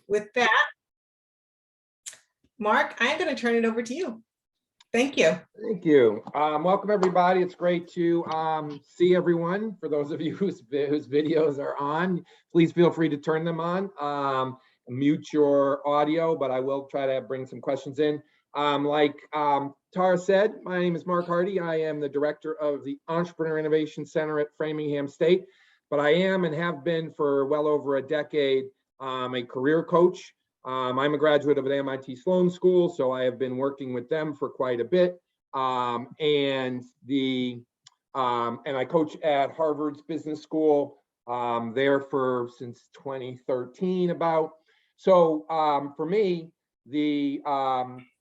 with that, Mark, I'm going to turn it over to you. Thank you. Thank you. Welcome, everybody. It's great to see everyone. For those of you whose videos are on, please feel free to turn them on. Mute your audio, but I will try to bring some questions in. Like Tara said, my name is Mark Hardie. I am the director of the Entrepreneur Innovation Center at Framingham State, but I am and have been for well over a decade a career coach. I'm a graduate of an MIT Sloan School, so I have been working with them for quite a bit. And I coach at Harvard's Business School there since 2013 about. So for me, the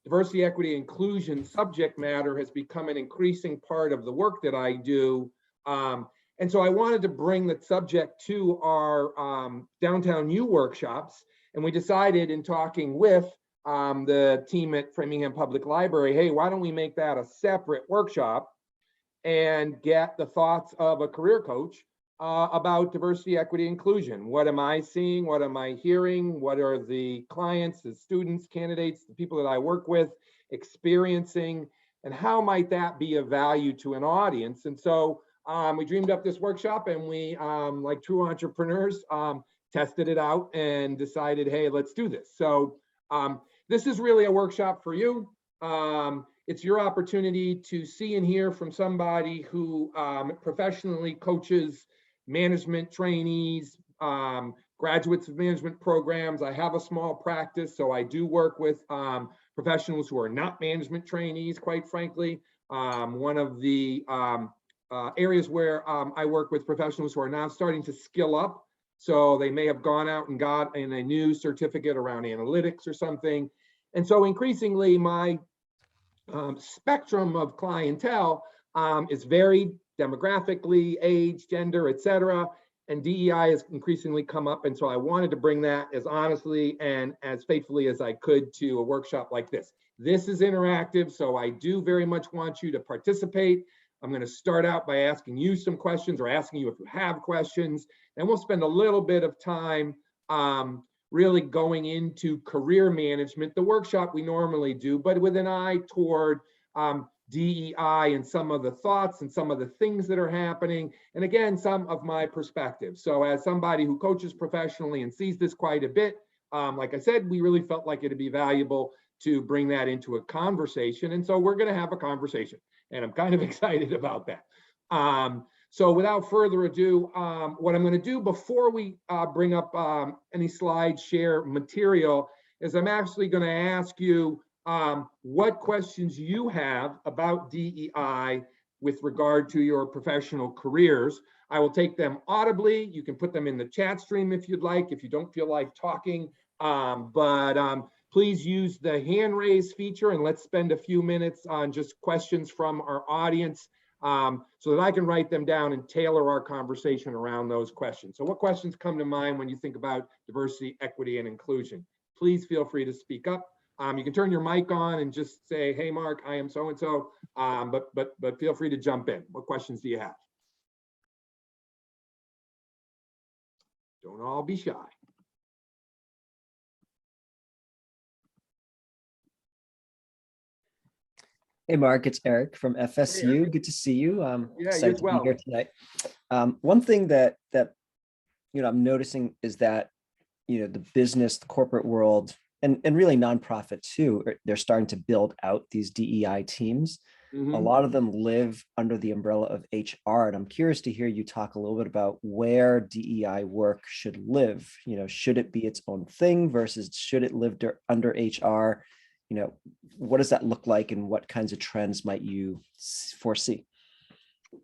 diversity, equity, inclusion subject matter has become an increasing part of the work that I do. And so I wanted to bring the subject to our Downtown U workshops. And we decided in talking with the team at Framingham Public Library, hey, why don't we make that a separate workshop and get the thoughts of a career coach about diversity, equity, inclusion. What am I seeing? What am I hearing? What are the clients, the students, candidates, the people that I work with experiencing? And how might that be of value to an audience? And so we dreamed up this workshop, and we, like true entrepreneurs, tested it out and decided, hey, let's do this. So this is really a workshop for you. It's your opportunity to see and hear from somebody who professionally coaches management trainees, graduates of management programs. I have a small practice, so I do work with professionals who are not management trainees, quite frankly. One of the areas where I work with professionals who are now starting to skill up. So they may have gone out and got a new certificate around analytics or something. And so increasingly my spectrum of clientele is varied demographically, age, gender, et cetera. And DEI has increasingly come up. And so I wanted to bring that as honestly and as faithfully as I could to a workshop like this. This is interactive, so I do very much want you to participate. I'm going to start out by asking you some questions, or asking you if you have questions. And we'll spend a little bit of time really going into career management, the workshop we normally do, but with an eye toward DEI and some of the thoughts and some of the things that are happening. And again, some of my perspectives. So as somebody who coaches professionally and sees this quite a bit, like I said, we really felt like it'd be valuable to bring that into a conversation. And so we're going to have a conversation. And I'm kind of excited about that. So without further ado, what I'm going to do before we bring up any slide share material is I'm actually going to ask you what questions you have about DEI with regard to your professional careers. I will take them audibly. You can put them in the chat stream if you'd like, if you don't feel like talking. Please use the hand raise feature, and let's spend a few minutes on just questions from our audience so that I can write them down and tailor our conversation around those questions. So what questions come to mind when you think about diversity, equity, and inclusion? Please feel free to speak up. You can turn your mic on and just say, hey, Mark, I am so-and-so, but feel free to jump in. What questions do you have? Don't all be shy. Hey, Mark, it's Eric from FSU. Hey, good to see you. Yeah, excited to be here tonight. One thing that I'm noticing is that the business, the corporate world, and really nonprofit too, they're starting to build out these DEI teams. Mm-hmm. A lot of them live under the umbrella of HR, and I'm curious to hear you talk a little bit about where DEI work should live. Should it be its own thing versus should it live under HR? What does that look like, and what kinds of trends might you foresee?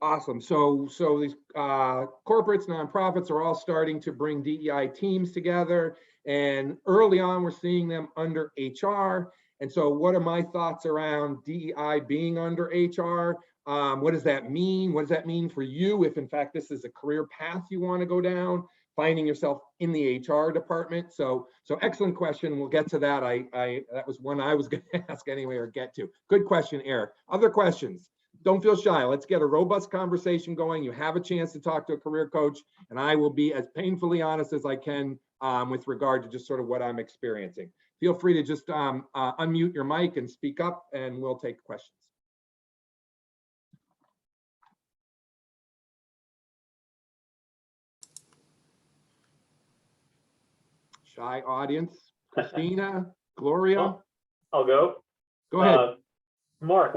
Awesome. So these corporates, nonprofits are all starting to bring DEI teams together, and early on we're seeing them under HR. And so what are my thoughts around DEI being under HR? What does that mean? What does that mean for you if in fact this is a career path you want to go down, finding yourself in the HR department? So excellent question. We'll get to that. That was one I was going to ask anyway, or get to. Good question, Eric. Other questions? Don't feel shy. Let's get a robust conversation going. You have a chance to talk to a career coach, and I will be as painfully honest as I can with regard to just sort of what I'm experiencing. Feel free to just unmute your mic and speak up, and we'll take questions. Shy audience. Christina, Gloria. I'll go. Go ahead. Mark,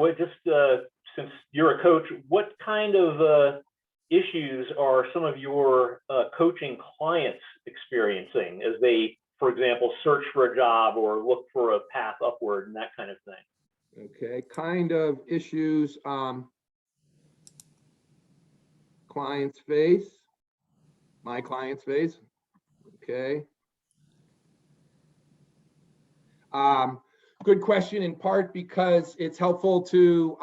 since you're a coach, what kind of issues are some of your coaching clients experiencing as they, for example, search for a job or look for a path upward and that kind of thing? Okay, kind of issues clients face, my clients face. Okay. Good question, in part because it's helpful to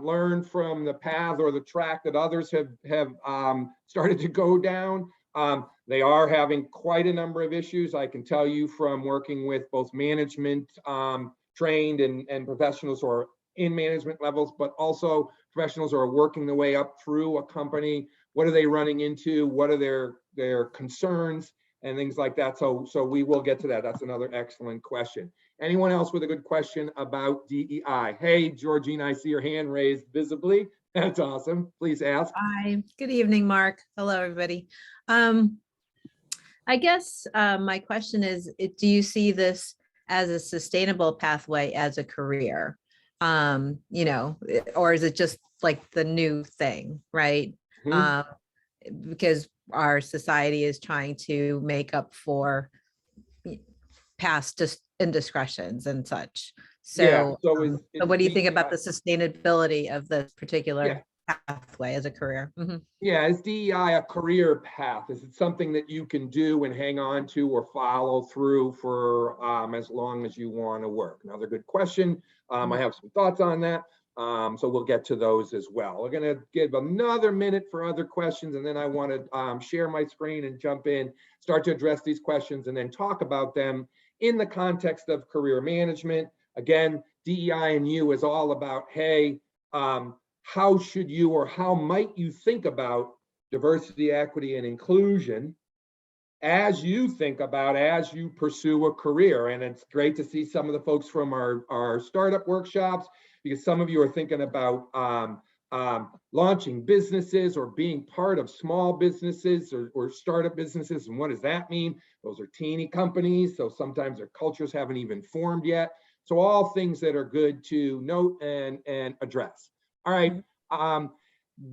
learn from the path or the track that others have started to go down. They are having quite a number of issues. I can tell you from working with both management trained and professionals who are in management levels, but also professionals who are working their way up through a company. What are they running into? What are their concerns and things like that? So we will get to that. That's another excellent question. Anyone else with a good question about DEI? Hey, Georgina, I see your hand raised visibly. That's awesome. Please ask. Hi, good evening, Mark. Hello, everybody. I guess my question is, do you see this as a sustainable pathway as a career? Or is it just like the new thing, right? Because our society is trying to make up for past indiscretions and such. So, so what do you think about the sustainability of this particular pathway as a career? Yeah, is DEI a career path? Is it something that you can do and hang on to or follow through for as long as you want to work? Another good question. I have some thoughts on that. So we'll get to those as well. We're going to give another minute for other questions, and then I want to share my screen and jump in, start to address these questions, and then talk about them in the context of career management. Again, DEI and you is all about, hey, how should you or how might you think about diversity, equity, and inclusion as you pursue a career? And it's great to see some of the folks from our startup workshops, because some of you are thinking about launching businesses or being part of small businesses or startup businesses. And what does that mean? Those are teeny companies, so sometimes their cultures haven't even formed yet. So all things that are good to note and address. All right,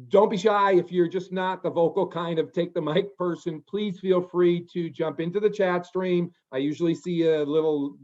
don't be shy. If you're just not the vocal kind of take the mic person, please feel free to jump into the chat stream. I usually see a little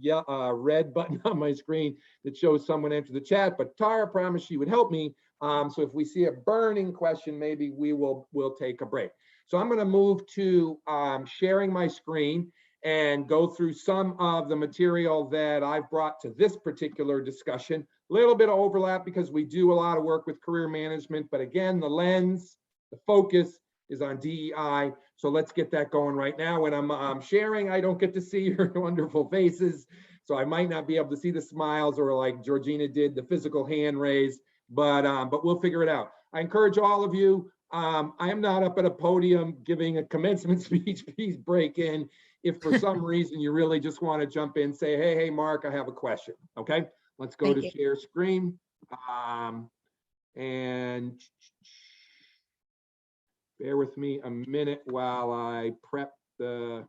red button on my screen that shows someone entered the chat, but Tara promised she would help me. So if we see a burning question, maybe we'll take a break. So I'm going to move to sharing my screen and go through some of the material that I've brought to this particular discussion. A little bit of overlap because we do a lot of work with career management, but again, the lens, the focus is on DEI. So let's get that going right now. When I'm sharing, I don't get to see your wonderful faces. So I might not be able to see the smiles or, like Georgina did, the physical hand raise, but we'll figure it out. I encourage all of you, I am not up at a podium giving a commencement speech. Please break in. If for some reason you really just want to jump in, say, hey, Mark, I have a question. Okay, let's go to share screen. And bear with me a minute while I prep the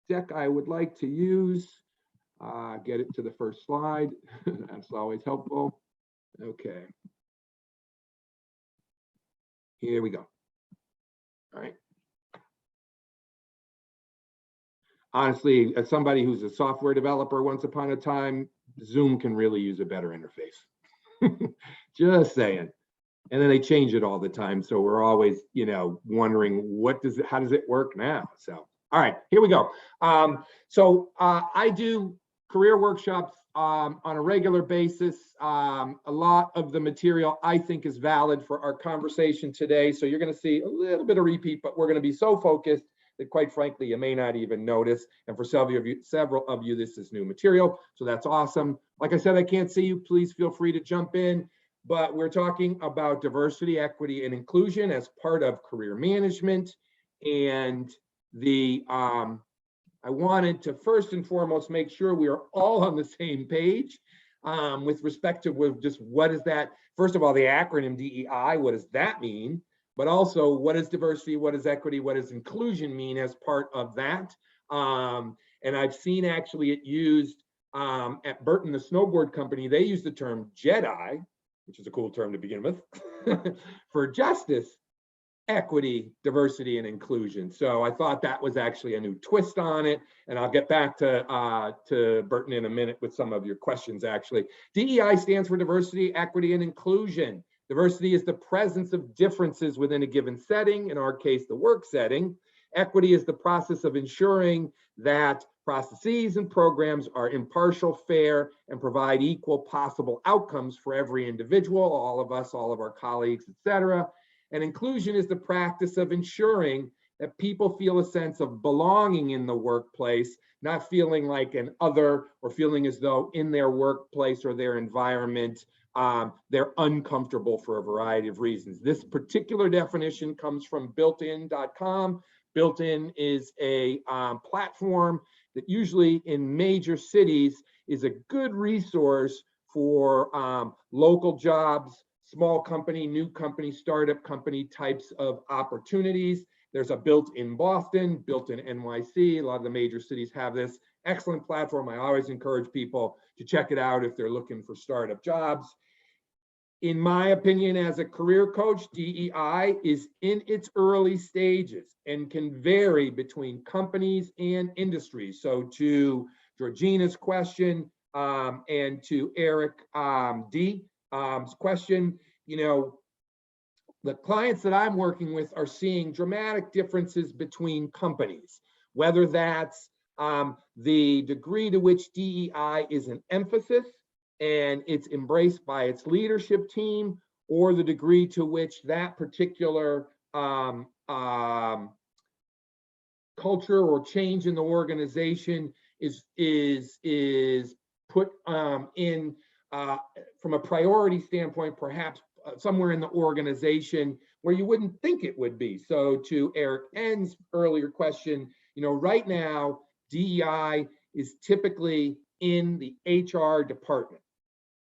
deck I would like to use. Get it to the first slide. That's always helpful. Okay. Here we go. All right. Honestly, as somebody who's a software developer once upon a time, Zoom can really use a better interface. Just saying. And then they change it all the time. So we're always, wondering how does it work now? So, all right, here we go. I do career workshops on a regular basis. A lot of the material I think is valid for our conversation today. So you're going to see a little bit of repeat, but we're going to be so focused that quite frankly, you may not even notice. And for several of you, this is new material. So that's awesome. Like I said, I can't see you. Please feel free to jump in. But we're talking about diversity, equity, and inclusion as part of career management. And I wanted to first and foremost make sure we are all on the same page with respect to just what is that, first of all, the acronym DEI, what does that mean? But also, what is diversity, what is equity, what does inclusion mean as part of that? And I've seen actually it used at Burton, the snowboard company, they use the term JEDI, which is a cool term to begin with, for justice, equity, diversity, and inclusion. So I thought that was actually a new twist on it. And I'll get back to Burton in a minute with some of your questions, actually. DEI stands for diversity, equity, and inclusion. Diversity is the presence of differences within a given setting, in our case, the work setting. Equity is the process of ensuring that processes and programs are impartial, fair, and provide equal possible outcomes for every individual, all of us, all of our colleagues, etc. And inclusion is the practice of ensuring that people feel a sense of belonging in the workplace, not feeling like an other or feeling as though in their workplace or their environment, they're uncomfortable for a variety of reasons. This particular definition comes from builtin.com. Builtin is a platform that usually in major cities is a good resource for local jobs, small company, new company, startup company types of opportunities. There's a Built in Boston, Built in NYC. A lot of the major cities have this excellent platform. I always encourage people to check it out if they're looking for startup jobs. In my opinion, as a career coach, DEI is in its early stages and can vary between companies and industries. So to Georgina's question and to Eric D's question, you know, the clients that I'm working with are seeing dramatic differences between companies, whether that's the degree to which DEI is an emphasis and it's embraced by its leadership team, or the degree to which that particular culture or change in the organization is put in from a priority standpoint, perhaps somewhere in the organization where you wouldn't think it would be. So to Eric N's earlier question, you know, right now, DEI is typically in the HR department.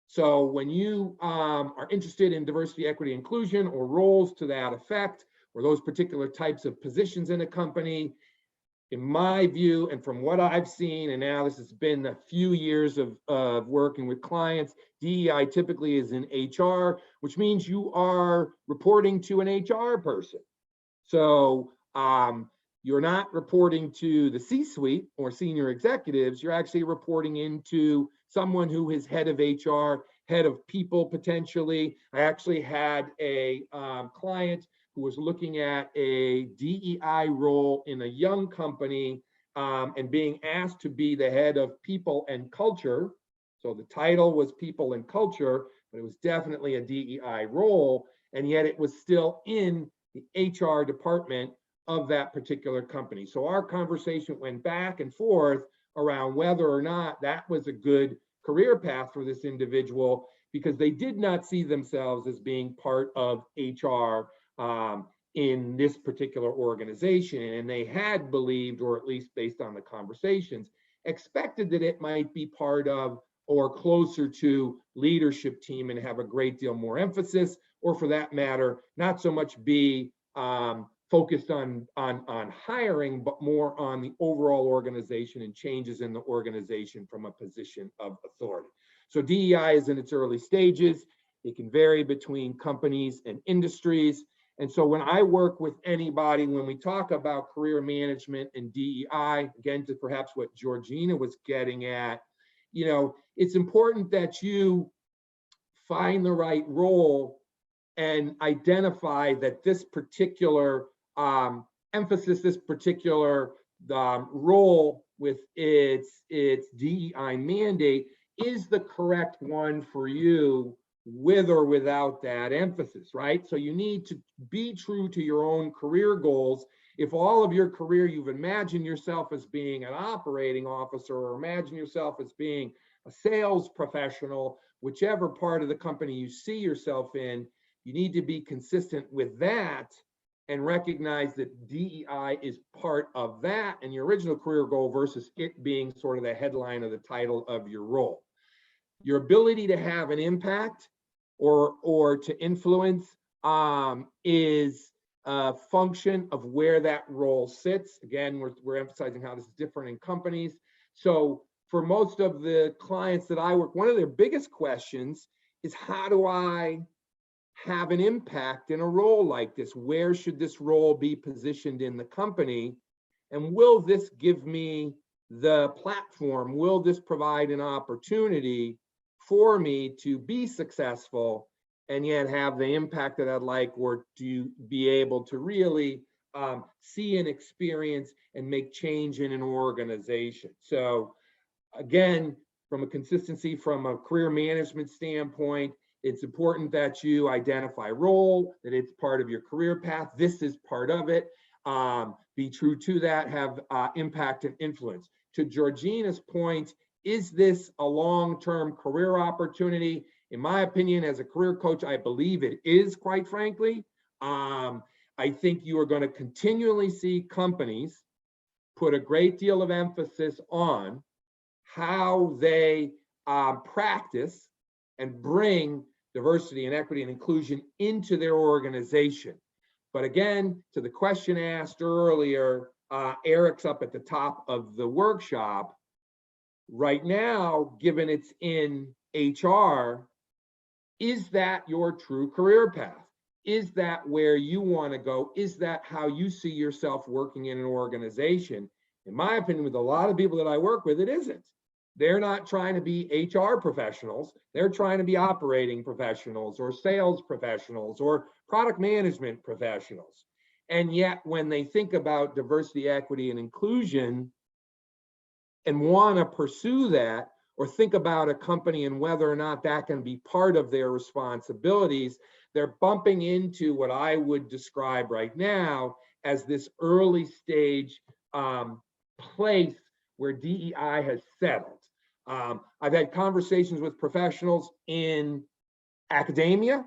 So when you are interested in diversity, equity, inclusion, or roles to that effect, or those particular types of positions in a company, in my view, and from what I've seen, and now this has been a few years of working with clients, DEI typically is in HR, which means you are reporting to an HR person. So you're not reporting to the C-suite or senior executives, you're actually reporting into someone who is head of HR, head of people potentially. I actually had a client who was looking at a DEI role in a young company and being asked to be the head of people and culture. So the title was people and culture, but it was definitely a DEI role, and yet it was still in the HR department of that particular company. So our conversation went back and forth around whether or not that was a good career path for this individual, because they did not see themselves as being part of HR in this particular organization. And they had believed, or at least based on the conversations, expected that it might be part of or closer to leadership team and have a great deal more emphasis, or for that matter, not so much be focused on hiring, but more on the overall organization and changes in the organization from a position of authority. So DEI is in its early stages. It can vary between companies and industries. And so when I work with anybody, when we talk about career management and DEI, again, to perhaps what Georgina was getting at, you know, it's important that you find the right role and identify that this particular emphasis, this particular role with its DEI mandate is the correct one for you, with or without that emphasis, right? So you need to be true to your own career goals. If all of your career you've imagined yourself as being an operating officer, or imagine yourself as being a sales professional, whichever part of the company you see yourself in, you need to be consistent with that and recognize that DEI is part of that and your original career goal versus it being sort of the headline or the title of your role. Your ability to have an impact or to influence is a function of where that role sits. Again, we're emphasizing how this is different in companies. So for most of the clients that I work, one of their biggest questions is, how do I have an impact in a role like this? Where should this role be positioned in the company? And will this give me the platform? Will this provide an opportunity for me to be successful and yet have the impact that I'd like, or to be able to really see and experience and make change in an organization? So again, from a consistency, from a career management standpoint, it's important that you identify role, that it's part of your career path. This is part of it. Be true to that, have impact and influence. To Georgina's point, is this a long-term career opportunity? In my opinion, as a career coach, I believe it is, quite frankly. I think you are going to continually see companies put a great deal of emphasis on how they practice and bring diversity and equity and inclusion into their organization. But again, to the question asked earlier, Eric's up at the top of the workshop. Right now, given it's in HR, is that your true career path? Is that where you want to go? Is that how you see yourself working in an organization? In my opinion, with a lot of people that I work with, it isn't. They're not trying to be HR professionals. They're trying to be operating professionals or sales professionals or product management professionals. And yet when they think about diversity, equity, and inclusion and want to pursue that, or think about a company and whether or not that can be part of their responsibilities, they're bumping into what I would describe right now as this early stage place where DEI has settled. I've had conversations with professionals in academia,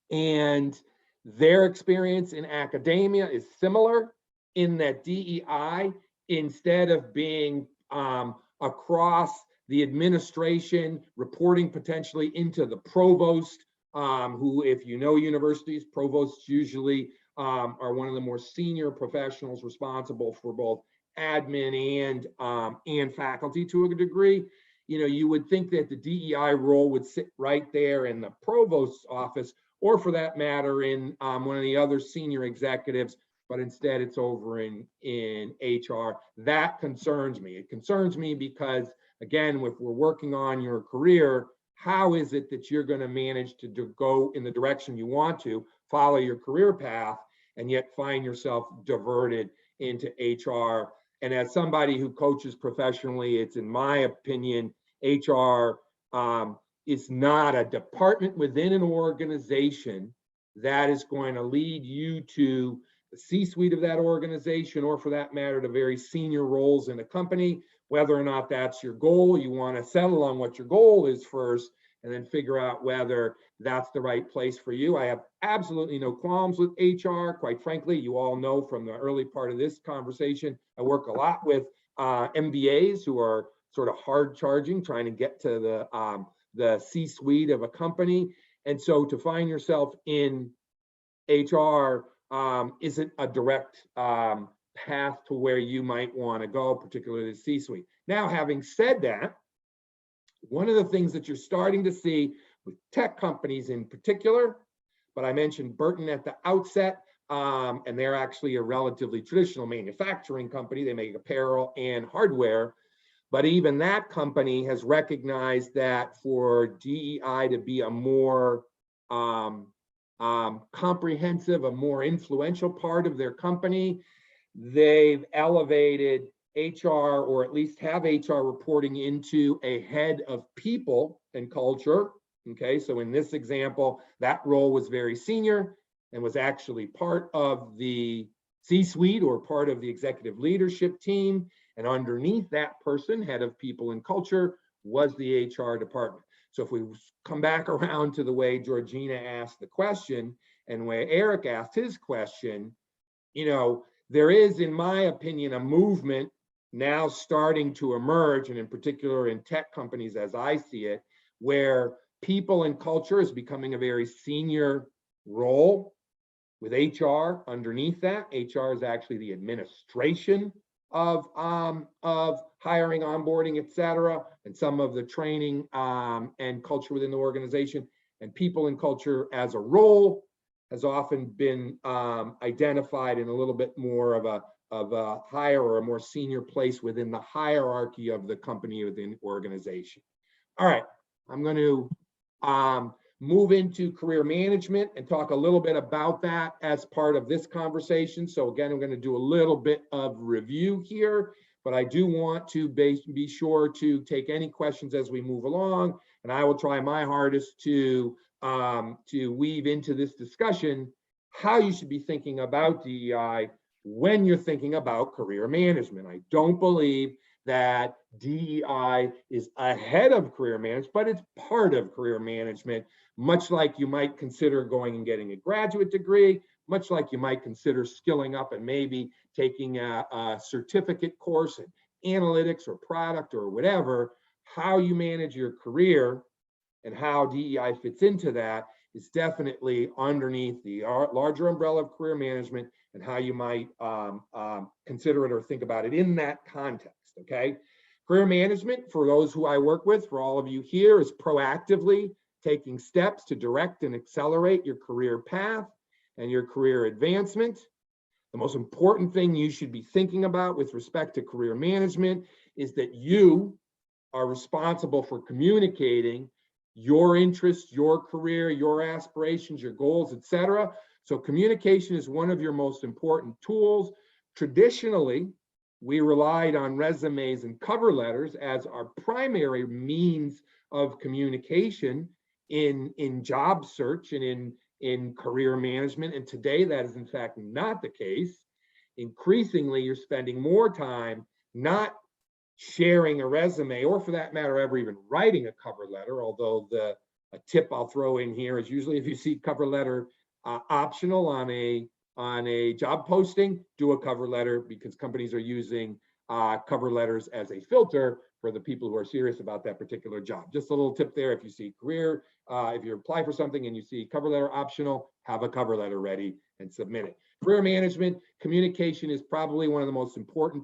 and their experience in academia is similar in that DEI, instead of being across the administration, reporting potentially into the provost, who, if you know universities, provosts usually are one of the more senior professionals responsible for both admin and faculty to a degree. You know, you would think that the DEI role would sit right there in the provost's office, or for that matter, in one of the other senior executives, but instead it's over in HR. That concerns me. It concerns me because, again, if we're working on your career, how is it that you're going to manage to go in the direction you want to, follow your career path, and yet find yourself diverted into HR? And as somebody who coaches professionally, it's, in my opinion, HR is not a department within an organization that is going to lead you to the C-suite of that organization, or for that matter, to very senior roles in a company. Whether or not that's your goal, you want to settle on what your goal is first, and then figure out whether that's the right place for you. I have absolutely no qualms with HR. Quite frankly, you all know from the early part of this conversation, I work a lot with MBAs who are sort of hard charging, trying to get to the C-suite of a company. And so to find yourself in HR isn't a direct path to where you might want to go, particularly the C-suite. Now, having said that, one of the things that you're starting to see with tech companies in particular, but I mentioned Burton at the outset, and they're actually a relatively traditional manufacturing company. They make apparel and hardware, but even that company has recognized that for DEI to be a more comprehensive, a more influential part of their company, they've elevated HR, or at least have HR reporting into a head of people and culture. Okay, so in this example, that role was very senior and was actually part of the C-suite or part of the executive leadership team. And underneath that person, head of people and culture, was the HR department. So if we come back around to the way Georgina asked the question, and where Eric asked his question, there is, in my opinion, a movement now starting to emerge, and in particular in tech companies as I see it, where people and culture is becoming a very senior role, with HR underneath that. HR is actually the administration of hiring, onboarding, et cetera, and some of the training and culture within the organization. And people and culture as a role has often been identified in a little bit more of a higher or a more senior place within the hierarchy of the company within organization. All right, I'm going to move into career management and talk a little bit about that as part of this conversation. So again, I'm going to do a little bit of review here, but I do want to be sure to take any questions as we move along, and I will try my hardest to weave into this discussion how you should be thinking about DEI when you're thinking about career management. I don't believe that DEI is ahead of career management, but it's part of career management, much like you might consider going and getting a graduate degree, much like you might consider skilling up and maybe taking a certificate course in analytics or product or whatever. How you manage your career and how DEI fits into that is definitely underneath the larger umbrella of career management, and how you might consider it or think about it in that context. Okay, career management, for those who I work with, for all of you here, is proactively taking steps to direct and accelerate your career path and your career advancement. The most important thing you should be thinking about with respect to career management is that you are responsible for communicating your interests, your career, your aspirations, your goals, etc. So communication is one of your most important tools. Traditionally, we relied on resumes and cover letters as our primary means of communication in job search and in career management. And today that is in fact not the case. Increasingly, you're spending more time not sharing a resume, or for that matter, ever even writing a cover letter. Although a tip I'll throw in here is usually if you see cover letter optional on a job posting, do a cover letter, because companies are using cover letters as a filter for the people who are serious about that particular job. Just a little tip there: if you see career, if you apply for something and you see cover letter optional, have a cover letter ready and submit it. Career management, communication is probably one of the most important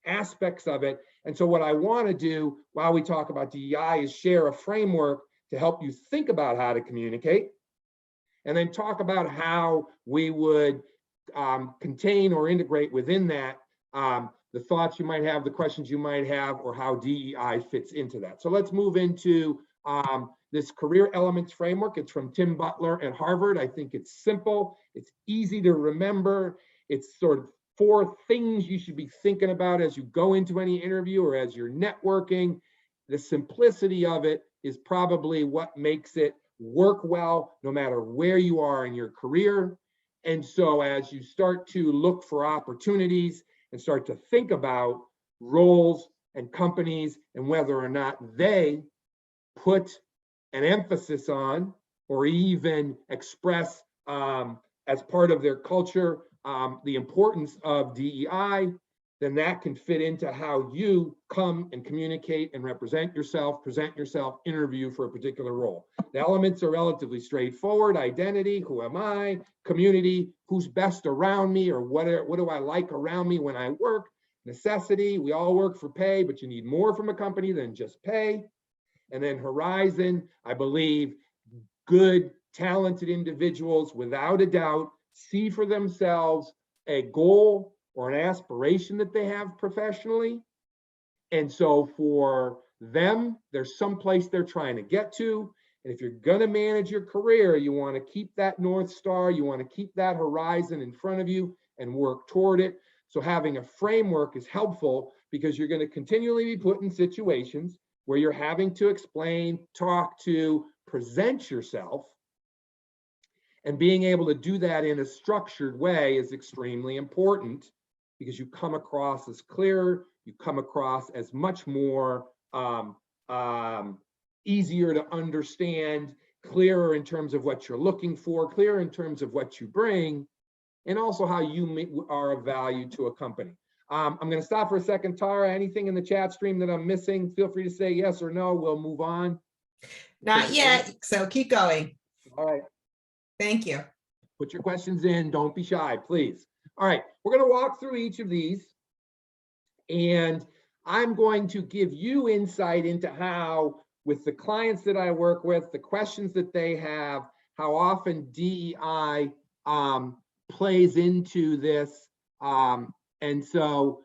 aspects of it. And so what I want to do while we talk about DEI is share a framework to help you think about how to communicate, and then talk about how we would contain or integrate within that the thoughts you might have, the questions you might have, or how DEI fits into that. So let's move into this career elements framework. It's from Tim Butler at Harvard. I think it's simple. It's easy to remember. It's sort of 4 things you should be thinking about as you go into any interview or as you're networking. The simplicity of it is probably what makes it work well, no matter where you are in your career. And so as you start to look for opportunities and start to think about roles and companies and whether or not they put an emphasis on or even express as part of their culture the importance of DEI, then that can fit into how you come and communicate and represent yourself, present yourself, interview for a particular role. The elements are relatively straightforward: identity, who am I; community, who's best around me, or what do I like around me when I work; necessity, we all work for pay, but you need more from a company than just pay; and then horizon, I believe good, talented individuals, without a doubt, see for themselves a goal or an aspiration that they have professionally. And so for them, there's some place they're trying to get to. And if you're going to manage your career, you want to keep that North Star, you want to keep that horizon in front of you and work toward it. So having a framework is helpful, because you're going to continually be put in situations where you're having to explain, talk to, present yourself. And being able to do that in a structured way is extremely important, because you come across as clearer, you come across as much more easier to understand, clearer in terms of what you're looking for, clearer in terms of what you bring, and also how you are of value to a company. I'm going to stop for a second. Tara, anything in the chat stream that I'm missing? Feel free to say yes or no. We'll move on. Not yet, so keep going. All right. Thank you. Put your questions in. Don't be shy, please. All right. We're going to walk through each of these, and I'm going to give you insight into how, with the clients that I work with, the questions that they have, how often DEI plays into this. And so,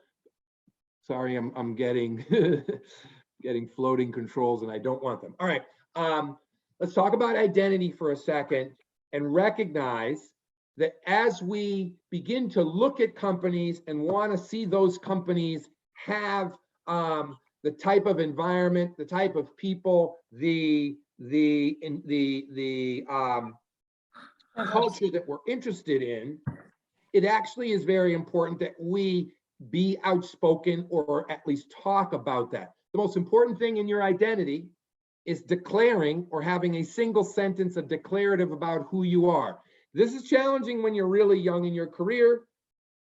sorry, I'm getting getting floating controls, and I don't want them. All right, let's talk about identity for a second and recognize that as we begin to look at companies and want to see those companies have the type of environment, the type of people, the culture that we're interested in, it actually is very important that we be outspoken or at least talk about that. The most important thing in your identity is declaring or having a single sentence, a declarative about who you are. This is challenging when you're really young in your career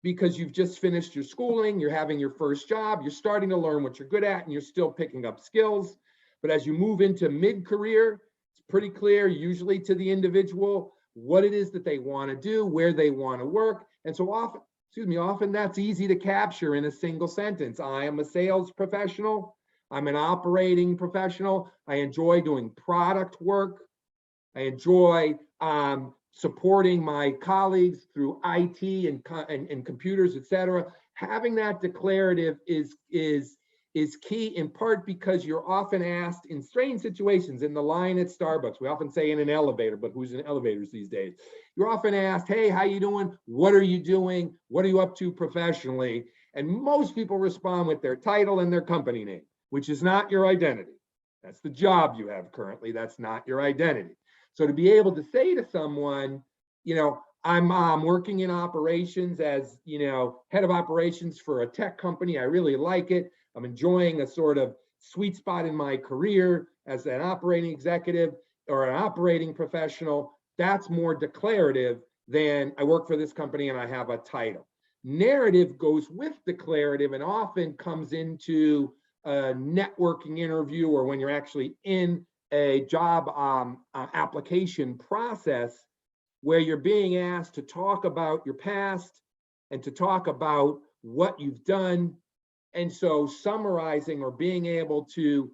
because you've just finished your schooling, you're having your first job, you're starting to learn what you're good at, and you're still picking up skills. But as you move into mid-career, it's pretty clear, usually to the individual, what it is that they want to do, where they want to work. And so often that's easy to capture in a single sentence. I am a sales professional. I'm an operating professional. I enjoy doing product work. I enjoy supporting my colleagues through IT and computers, et cetera. Having that declarative is key, in part because you're often asked in strange situations, in the line at Starbucks. We often say in an elevator, but who's in elevators these days? You're often asked, hey, how you doing? What are you doing? What are you up to professionally? And most people respond with their title and their company name, which is not your identity. That's the job you have currently. That's not your identity. So to be able to say to someone, you know, I'm working in operations as, you know, head of operations for a tech company. I really like it. I'm enjoying a sort of sweet spot in my career as an operating executive or an operating professional. That's more declarative than I work for this company and I have a title. Narrative goes with declarative and often comes into a networking interview or when you're actually in a job application process where you're being asked to talk about your past and to talk about what you've done. And so summarizing or being able to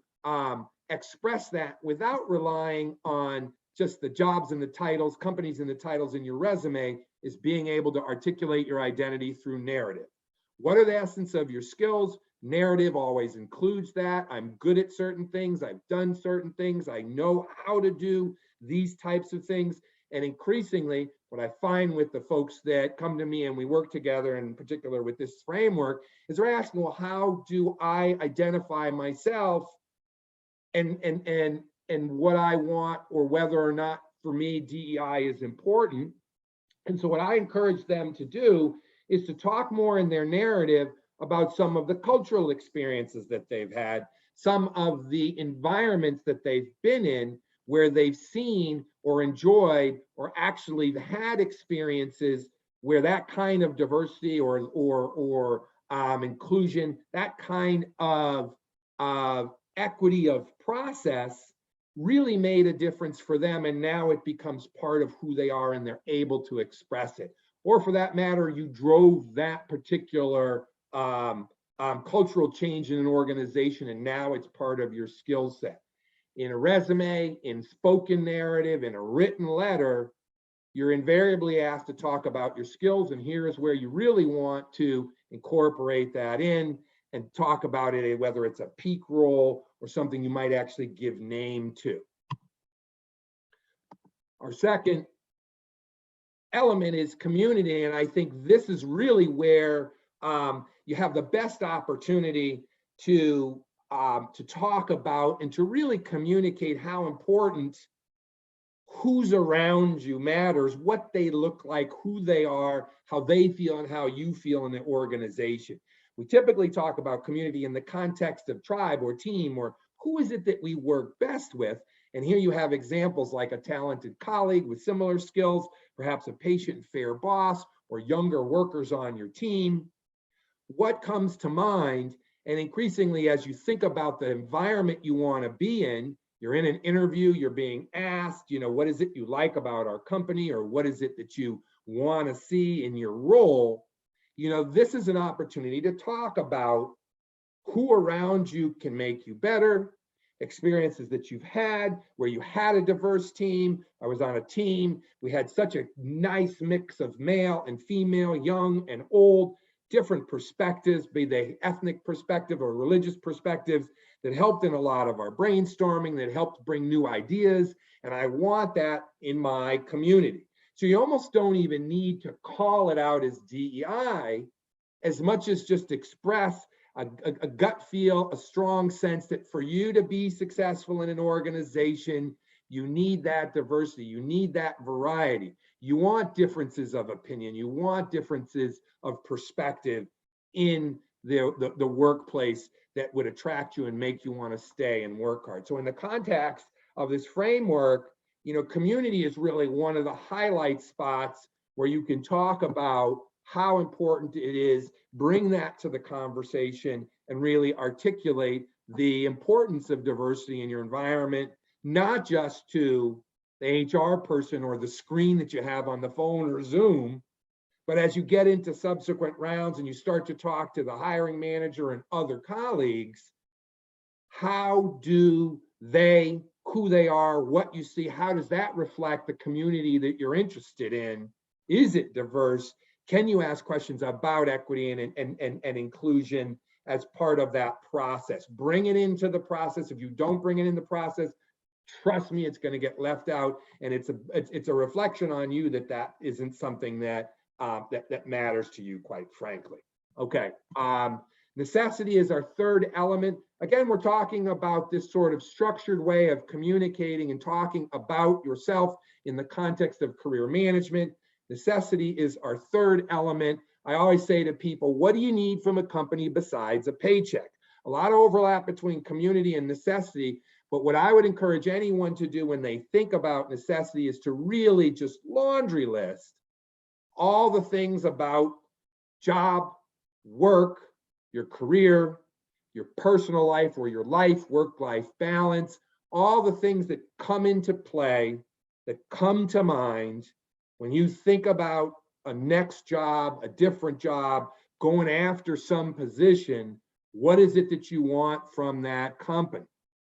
express that without relying on just the jobs and the titles, companies and the titles in your resume, is being able to articulate your identity through narrative. What are the essence of your skills? Narrative always includes that. I'm good at certain things. I've done certain things. I know how to do these types of things. And increasingly, what I find with the folks that come to me and we work together, in particular with this framework, is they're asking, well, how do I identify myself and what I want, or whether or not for me DEI is important. And so what I encourage them to do is to talk more in their narrative about some of the cultural experiences that they've had, some of the environments that they've been in where they've seen or enjoyed or actually had experiences where that kind of diversity or inclusion, that kind of equity of process really made a difference for them. And now it becomes part of who they are and they're able to express it. Or for that matter, you drove that particular cultural change in an organization and now it's part of your skill set. In a resume, in spoken narrative, in a written letter, you're invariably asked to talk about your skills, and here's where you really want to incorporate that in and talk about it, whether it's a peak role or something you might actually give name to. Our second element is community, and I think this is really where you have the best opportunity to talk about and to really communicate how important who's around you matters, what they look like, who they are, how they feel, and how you feel in the organization. We typically talk about community in the context of tribe or team, or who is it that we work best with. And here you have examples like a talented colleague with similar skills, perhaps a patient and fair boss, or younger workers on your team. What comes to mind? And increasingly, as you think about the environment you want to be in, you're in an interview, you're being asked, what is it you like about our company, or what is it that you want to see in your role? This is an opportunity to talk about who around you can make you better, experiences that you've had where you had a diverse team. I was on a team, we had such a nice mix of male and female, young and old, different perspectives, be they ethnic perspective or religious perspectives, that helped in a lot of our brainstorming, that helped bring new ideas. And I want that in my community. So you almost don't even need to call it out as DEI as much as just express a gut feel, a strong sense that for you to be successful in an organization, you need that diversity, you need that variety. You want differences of opinion, you want differences of perspective in the workplace that would attract you and make you want to stay and work hard. So in the context of this framework, community is really one of the highlight spots where you can talk about how important it is, bring that to the conversation, and really articulate the importance of diversity in your environment, not just to the HR person or the screen that you have on the phone or Zoom, but as you get into subsequent rounds and you start to talk to the hiring manager and other colleagues, how do they, who they are, what you see, how does that reflect the community that you're interested in? Is it diverse? Can you ask questions about equity and inclusion as part of that process? Bring it into the process. If you don't bring it in the process, trust me, it's going to get left out, and it's a reflection on you that isn't something that matters to you, quite frankly. Okay, necessity is our third element. Again, we're talking about this sort of structured way of communicating and talking about yourself in the context of career management. Necessity is our third element. I always say to people, what do you need from a company besides a paycheck? A lot of overlap between community and necessity, but what I would encourage anyone to do when they think about necessity is to really just laundry list all the things about job, work, your career, your personal life or your life, work-life balance, all the things that come into play, that come to mind when you think about a next job, a different job, going after some position. What is it that you want from that company?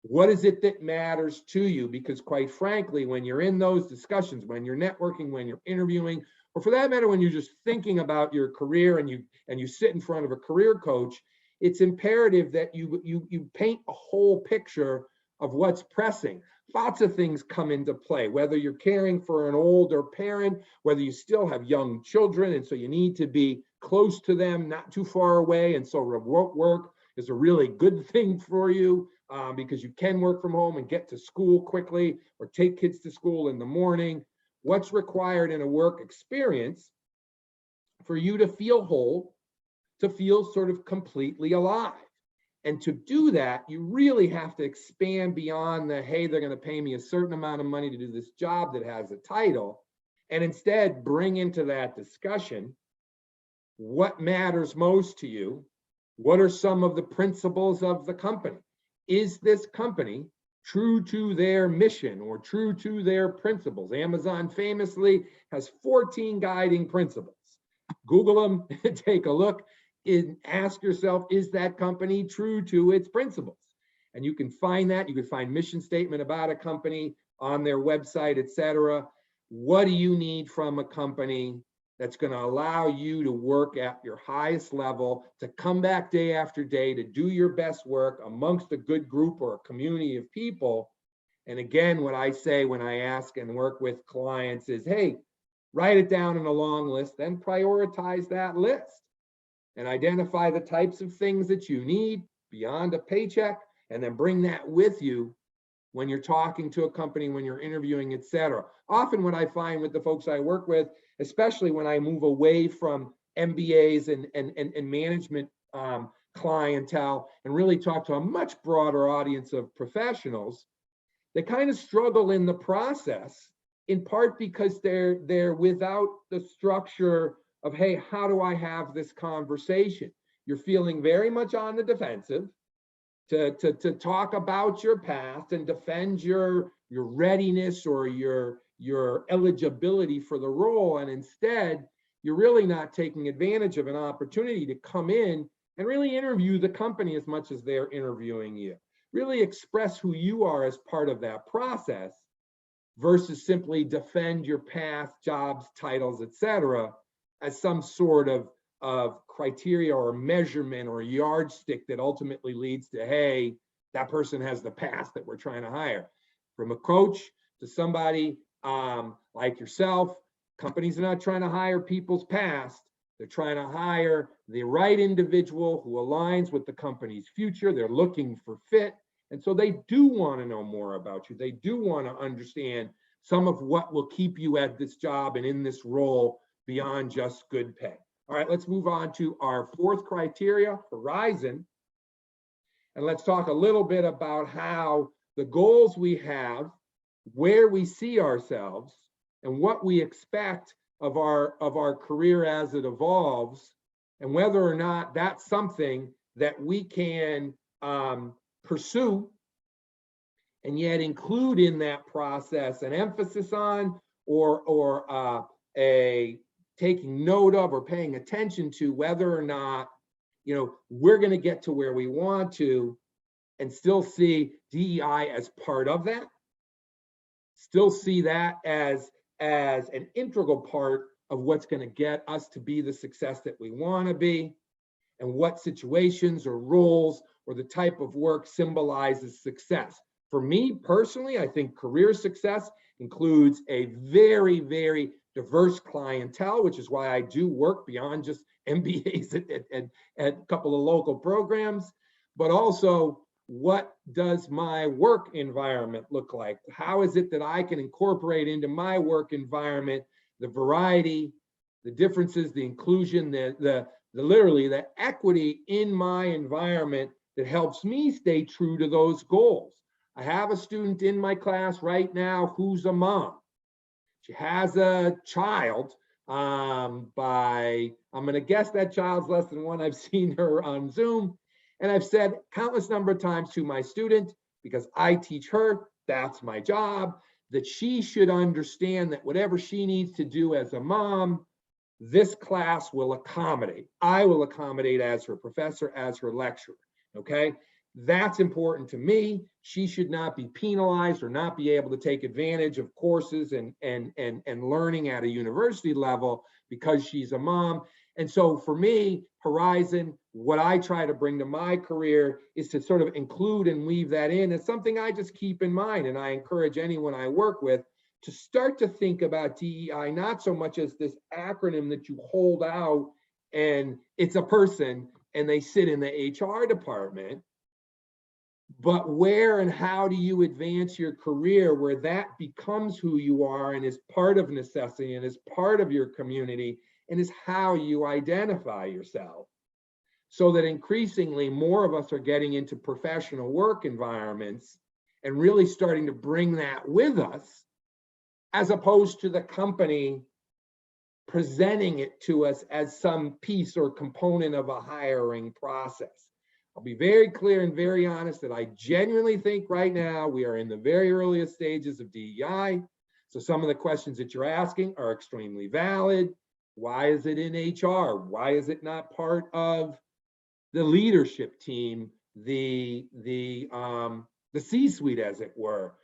What is it that matters to you? Because quite frankly, when you're in those discussions, when you're networking, when you're interviewing, or for that matter, when you're just thinking about your career and you sit in front of a career coach, it's imperative that you paint a whole picture of what's pressing. Lots of things come into play, whether you're caring for an older parent, whether you still have young children, and so you need to be close to them, not too far away, and so remote work is a really good thing for you because you can work from home and get to school quickly or take kids to school in the morning. What's required in a work experience for you to feel whole, to feel sort of completely alive? And to do that, you really have to expand beyond the, hey, they're going to pay me a certain amount of money to do this job that has a title, and instead bring into that discussion what matters most to you. What are some of the principles of the company? Is this company true to their mission or true to their principles? Amazon famously has 14 guiding principles. Google them, take a look. Ask yourself, is that company true to its principles? And you can find that. You can find mission statement about a company on their website, etc. What do you need from a company that's going to allow you to work at your highest level, to come back day after day, to do your best work amongst a good group or a community of people? And again, what I say when I ask and work with clients is, hey, write it down in a long list, then prioritize that list and identify the types of things that you need beyond a paycheck, and then bring that with you when you're talking to a company, when you're interviewing, etc. Often what I find with the folks I work with, especially when I move away from MBAs and management clientele and really talk to a much broader audience of professionals, they kind of struggle in the process, in part because they're without the structure of, hey, how do I have this conversation? You're feeling very much on the defensive to talk about your past and defend your readiness or your eligibility for the role. And instead, you're really not taking advantage of an opportunity to come in and really interview the company as much as they're interviewing you. Really express who you are as part of that process versus simply defend your past jobs, titles, etc., as some sort of criteria or measurement or yardstick that ultimately leads to, hey, that person has the past that we're trying to hire. From a coach to somebody like yourself, companies are not trying to hire people's past. They're trying to hire the right individual who aligns with the company's future. They're looking for fit. And so they do want to know more about you. They do want to understand some of what will keep you at this job and in this role beyond just good pay. All right, let's move on to our fourth criteria, horizon. And let's talk a little bit about how the goals we have, where we see ourselves, and what we expect of our career as it evolves, and whether or not that's something that we can pursue and yet include in that process an emphasis on or a taking note of or paying attention to whether or not, you know, we're going to get to where we want to and still see DEI as part of that, still see that as an integral part of what's going to get us to be the success that we want to be, and what situations or roles or the type of work symbolizes success. For me personally, I think career success includes a very, very diverse clientele, which is why I do work beyond just MBAs at a couple of local programs, but also what does my work environment look like? How is it that I can incorporate into my work environment the variety, the differences, the inclusion, literally the equity in my environment that helps me stay true to those goals. I have a student in my class right now who's a mom. She has a child I'm going to guess that child's less than one. I've seen her on Zoom. And I've said countless number of times to my student, because I teach her, that's my job, that she should understand that whatever she needs to do as a mom, this class will accommodate. I will accommodate as her professor, as her lecturer, okay? That's important to me. She should not be penalized or not be able to take advantage of courses and learning at a university level because she's a mom. And so for me, Horizon, what I try to bring to my career is to sort of include and weave that in. It's something I just keep in mind, and I encourage anyone I work with to start to think about DEI, not so much as this acronym that you hold out and it's a person and they sit in the HR department, but where and how do you advance your career where that becomes who you are and is part of necessity and is part of your community and is how you identify yourself, so that increasingly more of us are getting into professional work environments and really starting to bring that with us, as opposed to the company presenting it to us as some piece or component of a hiring process. I'll be very clear and very honest that I genuinely think right now we are in the very earliest stages of DEI. So some of the questions that you're asking are extremely valid. Why is it in HR? Why is it not part of the leadership team, the C-suite, as it were?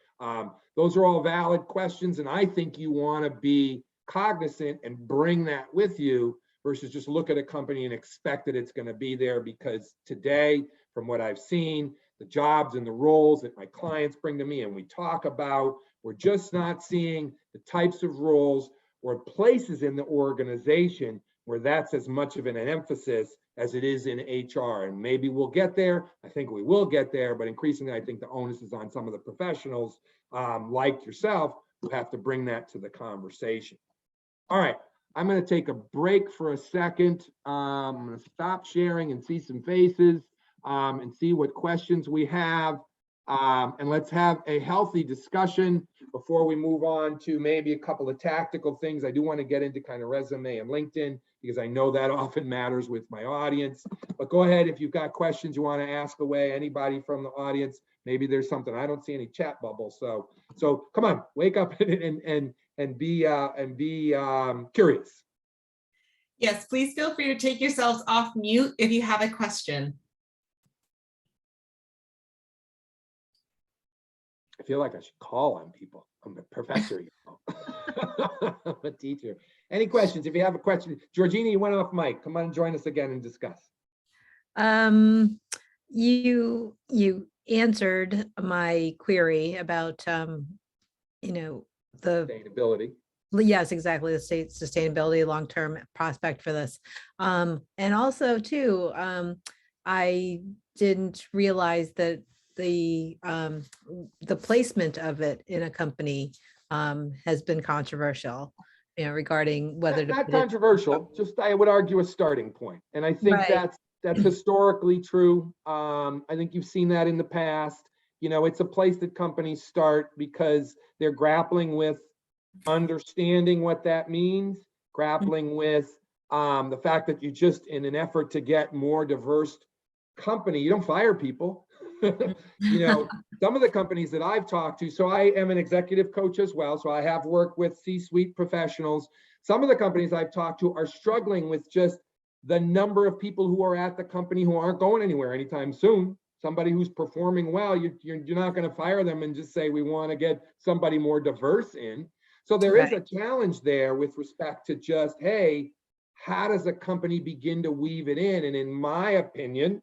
Those are all valid questions, and I think you want to be cognizant and bring that with you versus just look at a company and expect that it's going to be there, because today, from what I've seen, the jobs and the roles that my clients bring to me and we talk about, we're just not seeing the types of roles or places in the organization where that's as much of an emphasis as it is in HR. And maybe we'll get there. I think we will get there, but increasingly, I think the onus is on some of the professionals like yourself who have to bring that to the conversation. All right, I'm going to take a break for a second. I'm going to stop sharing and see some faces and see what questions we have. And let's have a healthy discussion before we move on to maybe a couple of tactical things. I do want to get into kind of resume and LinkedIn because I know that often matters with my audience. But go ahead, if you've got questions you want to ask away, anybody from the audience, maybe there's something. I don't see any chat bubbles. So come on, wake up and be curious. Yes, please feel free to take yourselves off mute if you have a question. I feel like I should call on people. I'm a professor, you know. I'm a teacher. Any questions? If you have a question, Georgina, you went off mic. Come on and join us again and discuss. You answered my query about, you know, the, Sustainability. yes, exactly, the state sustainability, long-term prospect for this. And also too, I didn't realize that the placement of it in a company has been controversial, you know, regarding whether to Not put it. controversial, just I would argue a starting point. And I think Right. that's historically true. I think you've seen that in the past. You know, it's a place that companies start because they're grappling with understanding what that means, grappling with the fact that you just, in an effort to get more diverse company, you don't fire people. You know, some of the companies that I've talked to, so I am an executive coach as well, so I have worked with C-suite professionals. Some of the companies I've talked to are struggling with just the number of people who are at the company who aren't going anywhere anytime soon. Somebody who's performing well, you're not going to fire them and just say, we want to get somebody more diverse in. So there is a challenge there with respect to just, hey, how does a company begin to weave it in? And in my opinion,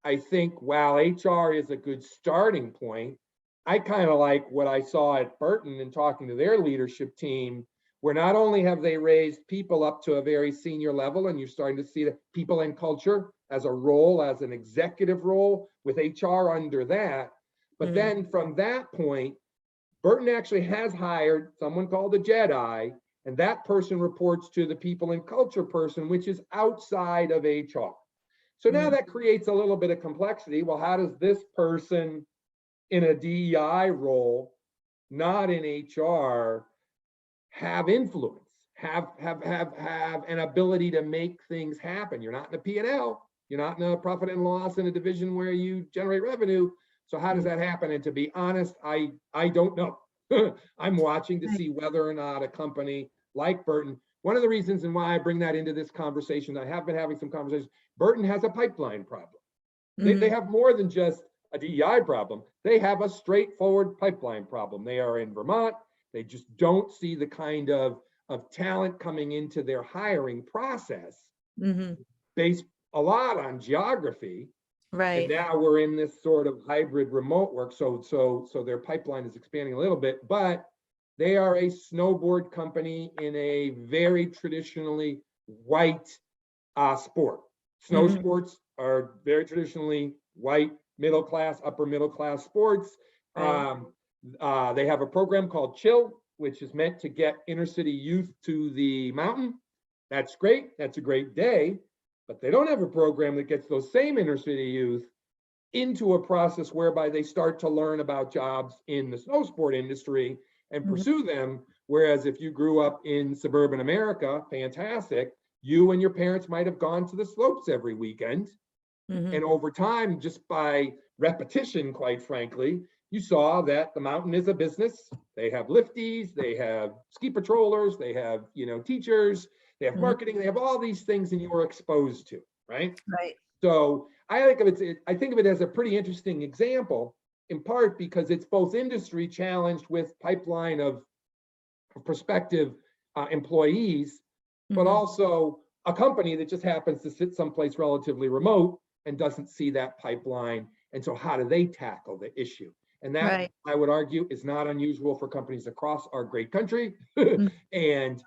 I think while HR is a good starting point, I kind of like what I saw at Burton and talking to their leadership team, where not only have they raised people up to a very senior level, and you're starting to see the people and culture as a role, as an executive role with HR under that, but then from that point, Burton actually has hired someone called a Jedi, and that person reports to the people and culture person, which is outside of HR. So now that creates a little bit of complexity. Well, how does this person in a DEI role, not in HR, have influence, have an ability to make things happen? You're not in a P&L, you're not in a profit and loss in a division where you generate revenue. So how does that happen? And to be honest, I don't know. I'm watching to see whether or not a company like Burton, one of the reasons and why I bring that into this conversation, I have been having some conversations, Burton has a pipeline problem. They have more than just a DEI problem. They have a straightforward pipeline problem. They are in Vermont. They just don't see the kind of talent coming into their hiring process based a lot on geography. Right. And now we're in this sort of hybrid remote work. So their pipeline is expanding a little bit, but they are a snowboard company in a very traditionally white sport. Snow sports are very traditionally white, middle class, upper middle class sports. Right. They have a program called Chill, which is meant to get inner city youth to the mountain. That's great. That's a great day. But they don't have a program that gets those same inner city youth into a process whereby they start to learn about jobs in the snow sport industry and pursue them. Whereas if you grew up in suburban America, fantastic, you and your parents might have gone to the slopes every weekend. And over time, just by repetition, quite frankly, you saw that the mountain is a business. They have lifties, they have ski patrollers, they have, you know, teachers, they have marketing, they have all these things and you were exposed to, right? Right. So I think of it as a pretty interesting example, in part because it's both industry challenged with pipeline of prospective employees, but also a company that just happens to sit someplace relatively remote and doesn't see that pipeline. And so how do they tackle the issue? And that, I would argue, is not unusual for companies across our great country. And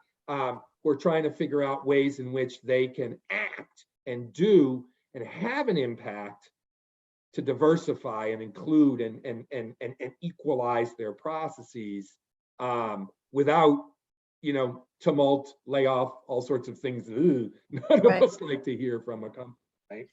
we're trying to figure out ways in which they can act and do and have an impact to diversify and include and equalize their processes without, you know, tumult, layoff, all sorts of things none of us like to hear from a company.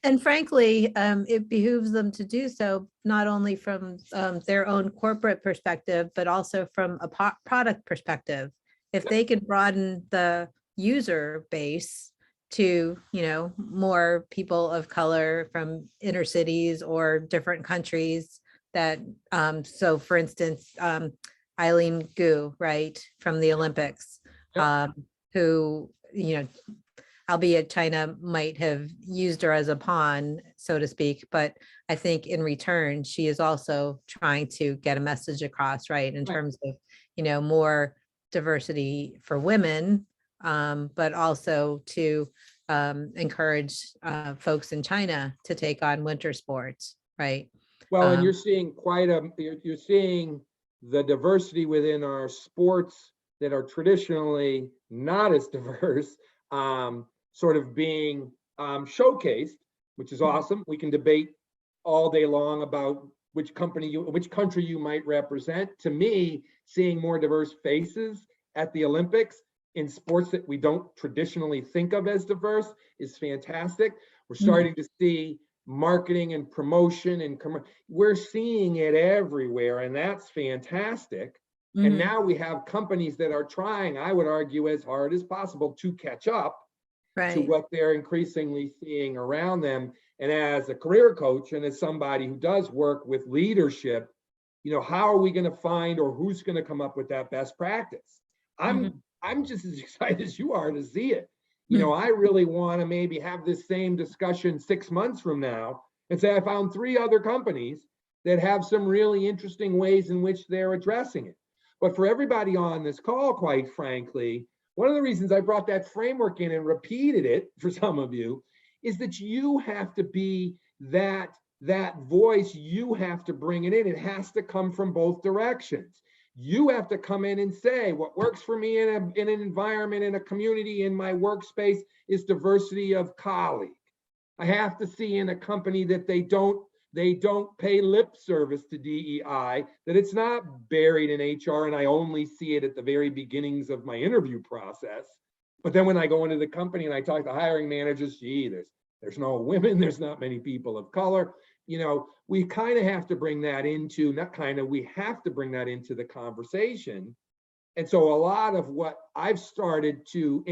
And frankly, it behooves them to do so, not only from their own corporate perspective, but also from a product perspective. If they can broaden the user base to, more people of color from inner cities or different countries that, so for instance, Eileen Gu, right, from the Olympics, who, albeit China might have used her as a pawn, so to speak, but I think in return, she is also trying to get a message across, right, in terms of, more diversity for women, but also to encourage folks in China to take on winter sports, right? Well, and you're seeing you're seeing the diversity within our sports that are traditionally not as diverse, sort of being showcased, which is awesome. We can debate all day long about which country you might represent. To me, seeing more diverse faces at the Olympics in sports that we don't traditionally think of as diverse is fantastic. We're starting to see marketing and promotion and we're seeing it everywhere, and that's fantastic. And now we have companies that are trying, I would argue, as hard as possible to catch up to what they're increasingly seeing around them. And as a career coach and as somebody who does work with leadership, how are we going to find, or who's going to come up with that best practice? I'm just as excited as you are to see it. I really want to maybe have this same discussion 6 months from now and say, I found 3 other companies that have some really interesting ways in which they're addressing it. But for everybody on this call, quite frankly, one of the reasons I brought that framework in and repeated it for some of you is that you have to be that voice. You have to bring it in. It has to come from both directions. You have to come in and say, what works for me in an environment, in a community, in my workspace is diversity of colleague. I have to see in a company that they don't pay lip service to DEI, that it's not buried in HR and I only see it at the very beginnings of my interview process. But then when I go into the company and I talk to hiring managers, gee, there's no women, there's not many people of color. We kind of have to bring that into, we have to bring that into the conversation. And so a lot of what I've started to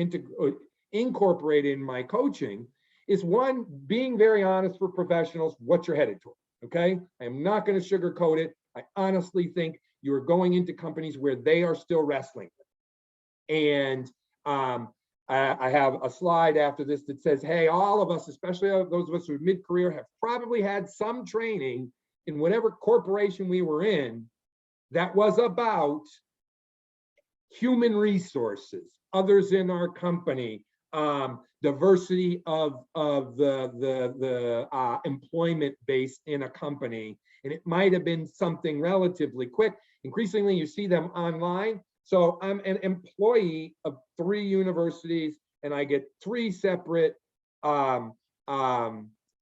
incorporate in my coaching is, one, being very honest for professionals, what you're headed toward, okay? I am not going to sugarcoat it. I honestly think you're going into companies where they are still wrestling. And I have a slide after this that says, hey, all of us, especially those of us who are mid-career, have probably had some training in whatever corporation we were in that was about human resources, others in our company, diversity of the employment base in a company. And it might have been something relatively quick. Increasingly, you see them online. So I'm an employee of 3 universities, and I get 3 separate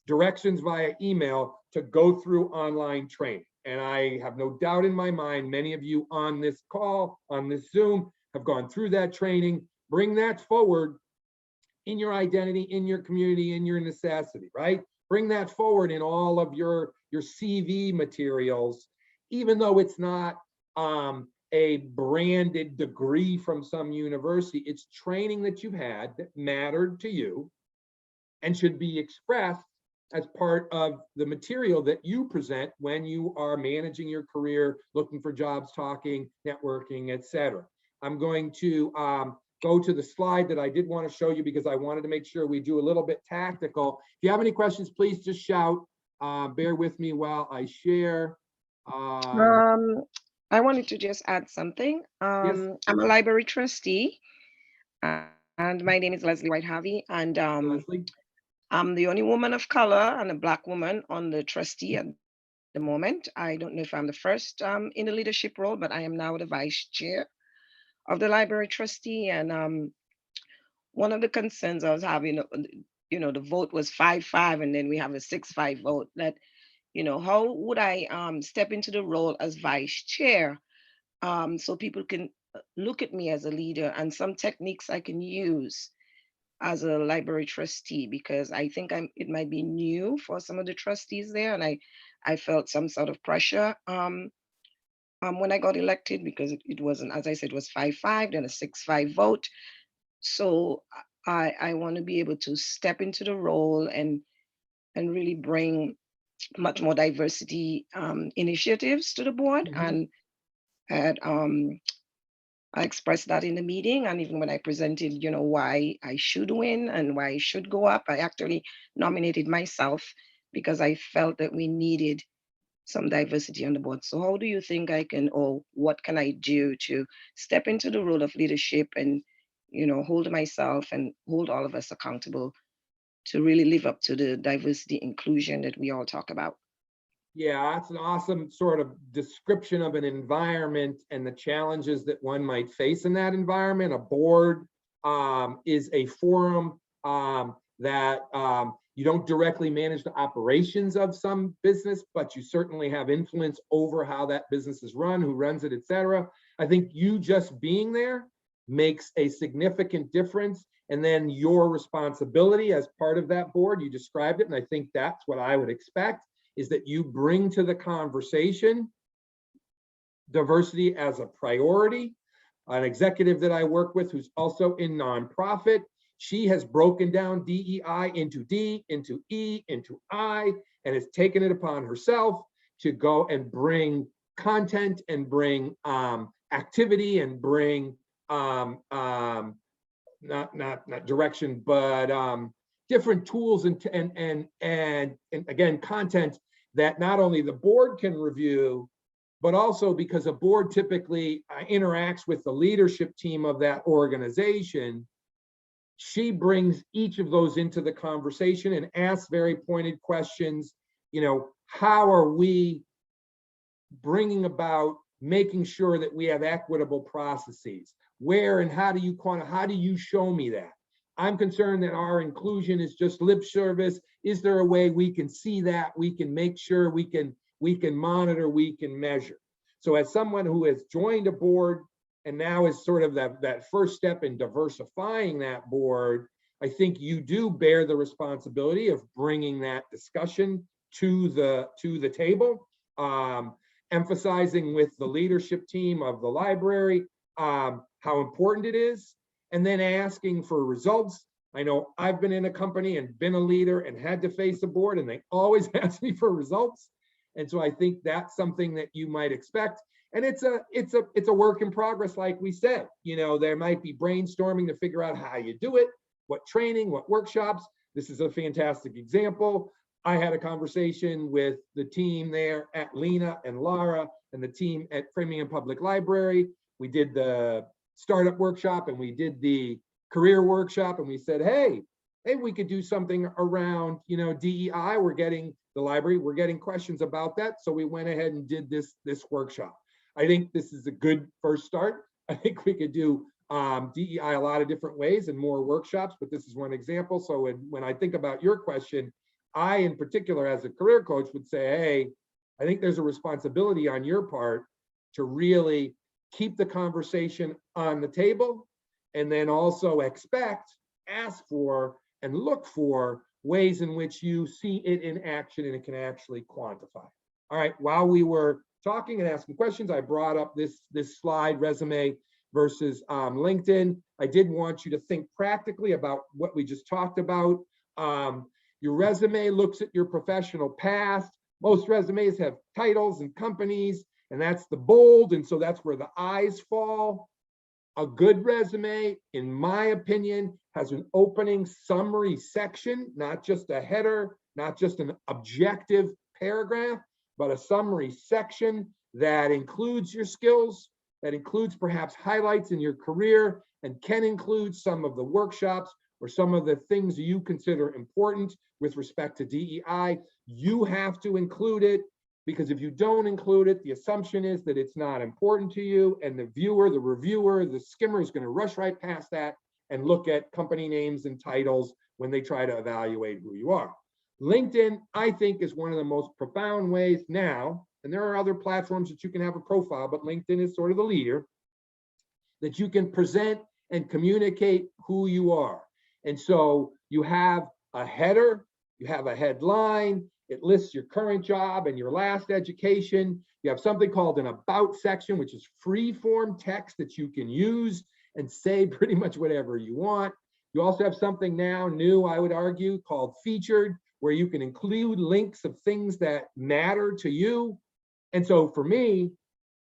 directions via email to go through online training. And I have no doubt in my mind, many of you on this call, on this Zoom, have gone through that training. Bring that forward in your identity, in your community, in your necessity, right? Bring that forward in all of your CV materials, even though it's not a branded degree from some university. It's training that you've had that mattered to you and should be expressed as part of the material that you present when you are managing your career, looking for jobs, talking, networking, etc. I'm going to go to the slide that I did want to show you because I wanted to make sure we do a little bit tactical. If you have any questions, please just shout. Bear with me while I share. I wanted to just add something. Yes. I'm a library trustee, and my name is Leslie White Harvey, and Leslie. I'm the only woman of color and a Black woman on the trustee at the moment. I don't know if I'm the first in the leadership role, but I am now the vice chair of the library trustee. And one of the concerns I was having, the vote was 5-5, and then we have a 6-5 vote. That, how would I step into the role as vice chair so people can look at me as a leader, and some techniques I can use as a library trustee, because I think it might be new for some of the trustees there, and I felt some sort of pressure when I got elected, because it wasn't, as I said, it was 5-5, then a 6-5 vote. So I want to be able to step into the role and really bring much more diversity initiatives to the board. Mhm. And I expressed that in the meeting, and even when I presented, why I should win and why I should go up, I actually nominated myself because I felt that we needed some diversity on the board. So how do you think I can, or what can I do to step into the role of leadership and, hold myself and hold all of us accountable to really live up to the diversity inclusion that we all talk about? Yeah, that's an awesome sort of description of an environment and the challenges that one might face in that environment. A board is a forum that you don't directly manage the operations of some business, but you certainly have influence over how that business is run, who runs it, et cetera. I think you just being there makes a significant difference. And then your responsibility as part of that board, you described it, and I think that's what I would expect, is that you bring to the conversation diversity as a priority. An executive that I work with who's also in nonprofit, she has broken down DEI into D, into E, into I, and has taken it upon herself to go and bring content and bring activity and bring not direction, but different tools and again, content that not only the board can review, but also because a board typically interacts with the leadership team of that organization. She brings each of those into the conversation and asks very pointed questions. How are we bringing about making sure that we have equitable processes? Where and how do you show me that? I'm concerned that our inclusion is just lip service. Is there a way we can see that? We can make sure we can monitor, we can measure. So as someone who has joined a board and now is sort of that first step in diversifying that board, I think you do bear the responsibility of bringing that discussion to the table, emphasizing with the leadership team of the library how important it is, and then asking for results. I know I've been in a company and been a leader and had to face a board, and they always ask me for results. And so I think that's something that you might expect. And it's a work in progress, like we said. There might be brainstorming to figure out how you do it, what training, what workshops. This is a fantastic example. I had a conversation with the team there at Lena and Lara and the team at Framingham Public Library. We did the startup workshop and we did the career workshop, and we said, hey, we could do something around, DEI. We're getting questions about that. So we went ahead and did this workshop. I think this is a good first start. I think we could do DEI a lot of different ways and more workshops, but this is one example. So when I think about your question, I, in particular, as a career coach, would say, hey, I think there's a responsibility on your part to really keep the conversation on the table, and then also ask for, and look for ways in which you see it in action and it can actually quantify. All right, while we were talking and asking questions, I brought up this slide, resume versus LinkedIn. I did want you to think practically about what we just talked about. Your resume looks at your professional past. Most resumes have titles and companies, and that's the bold, and so that's where the eyes fall. A good resume, in my opinion, has an opening summary section, not just a header, not just an objective paragraph, but a summary section that includes your skills, that includes perhaps highlights in your career, and can include some of the workshops or some of the things you consider important with respect to DEI. You have to include it, because if you don't include it, the assumption is that it's not important to you, and the viewer, the reviewer, the skimmer is going to rush right past that and look at company names and titles when they try to evaluate who you are. LinkedIn, I think, is one of the most profound ways now, and there are other platforms that you can have a profile, but LinkedIn is sort of the leader, that you can present and communicate who you are. And so you have a header, you have a headline, it lists your current job and your last education. You have something called an about section, which is free form text that you can use and say pretty much whatever you want. You also have something now new, I would argue, called featured, where you can include links of things that matter to you. And so for me,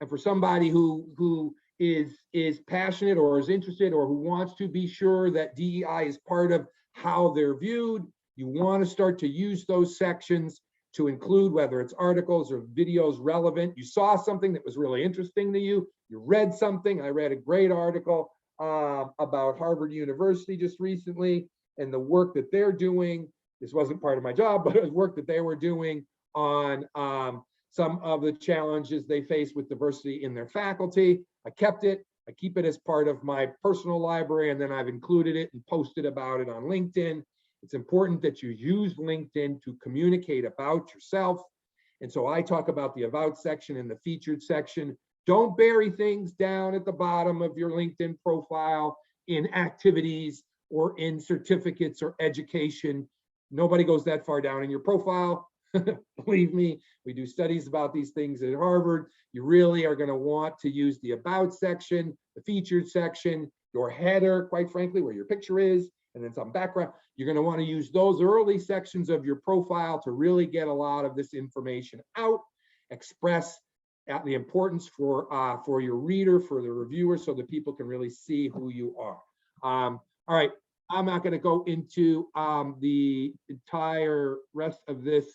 and for somebody who is passionate or is interested or who wants to be sure that DEI is part of how they're viewed, you want to start to use those sections to include whether it's articles or videos relevant. You saw something that was really interesting to you. You read something. I read a great article about Harvard University just recently and the work that they're doing. This wasn't part of my job, but it was work that they were doing on some of the challenges they face with diversity in their faculty. I kept it. I keep it as part of my personal library, and then I've included it and posted about it on LinkedIn. It's important that you use LinkedIn to communicate about yourself. And so I talk about the about section and the featured section. Don't bury things down at the bottom of your LinkedIn profile in activities or in certificates or education. Nobody goes that far down in your profile. Believe me, we do studies about these things at Harvard. You really are going to want to use the about section, the featured section, your header, quite frankly, where your picture is, and then some background. You're going to want to use those early sections of your profile to really get a lot of this information out, express the importance for your reader, for the reviewer, so that people can really see who you are. All right, I'm not going to go into the entire rest of this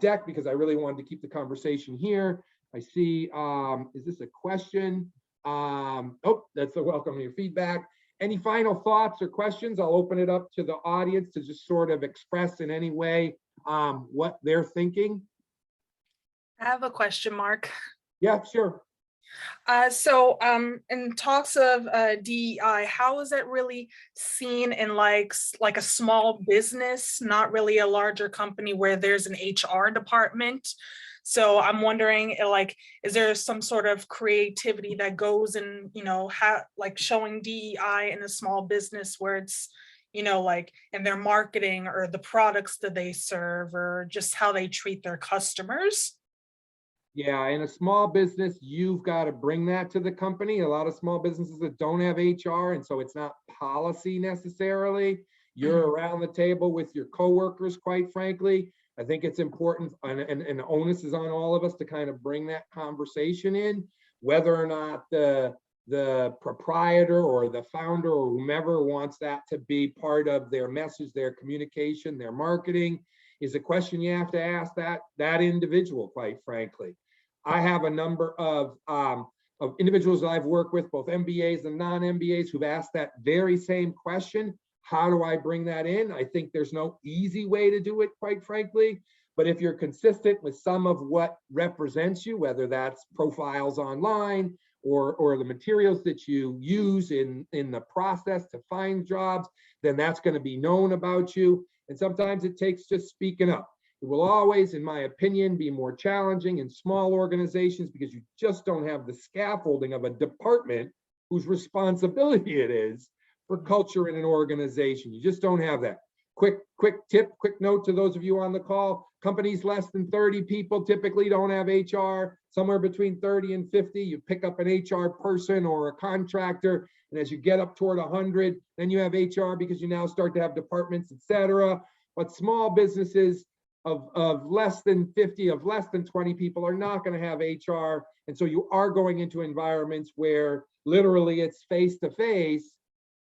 deck because I really wanted to keep the conversation here. I see, is this a question? Oh, that's a welcome to your feedback. Any final thoughts or questions? I'll open it up to the audience to just sort of express in any way what they're thinking. I have a question, Mark. Yeah, sure. In talks of DEI, how is it really seen in like a small business, not really a larger company where there's an HR department? So I'm wondering, like, is there some sort of creativity that goes in, like showing DEI in a small business where it's, like in their marketing or the products that they serve or just how they treat their customers? Yeah, in a small business, you've got to bring that to the company. A lot of small businesses that don't have HR, and so it's not policy necessarily. You're around the table with your coworkers, quite frankly. I think it's important, and the onus is on all of us to kind of bring that conversation in, whether or not the proprietor or the founder or whomever wants that to be part of their message, their communication, their marketing, is a question you have to ask that individual, quite frankly. I have a number of individuals that I've worked with, both MBAs and non-MBAs, who've asked that very same question. How do I bring that in? I think there's no easy way to do it, quite frankly. But if you're consistent with some of what represents you, whether that's profiles online or the materials that you use in the process to find jobs, then that's going to be known about you. And sometimes it takes just speaking up. It will always, in my opinion, be more challenging in small organizations because you just don't have the scaffolding of a department whose responsibility it is for culture in an organization. You just don't have that. Quick tip, quick note to those of you on the call. Companies less than 30 people typically don't have HR. Somewhere between 30 and 50, you pick up an HR person or a contractor. And as you get up toward 100, then you have HR because you now start to have departments, et cetera. But small businesses of less than 50, of less than 20 people are not going to have HR. And so you are going into environments where literally it's face to face.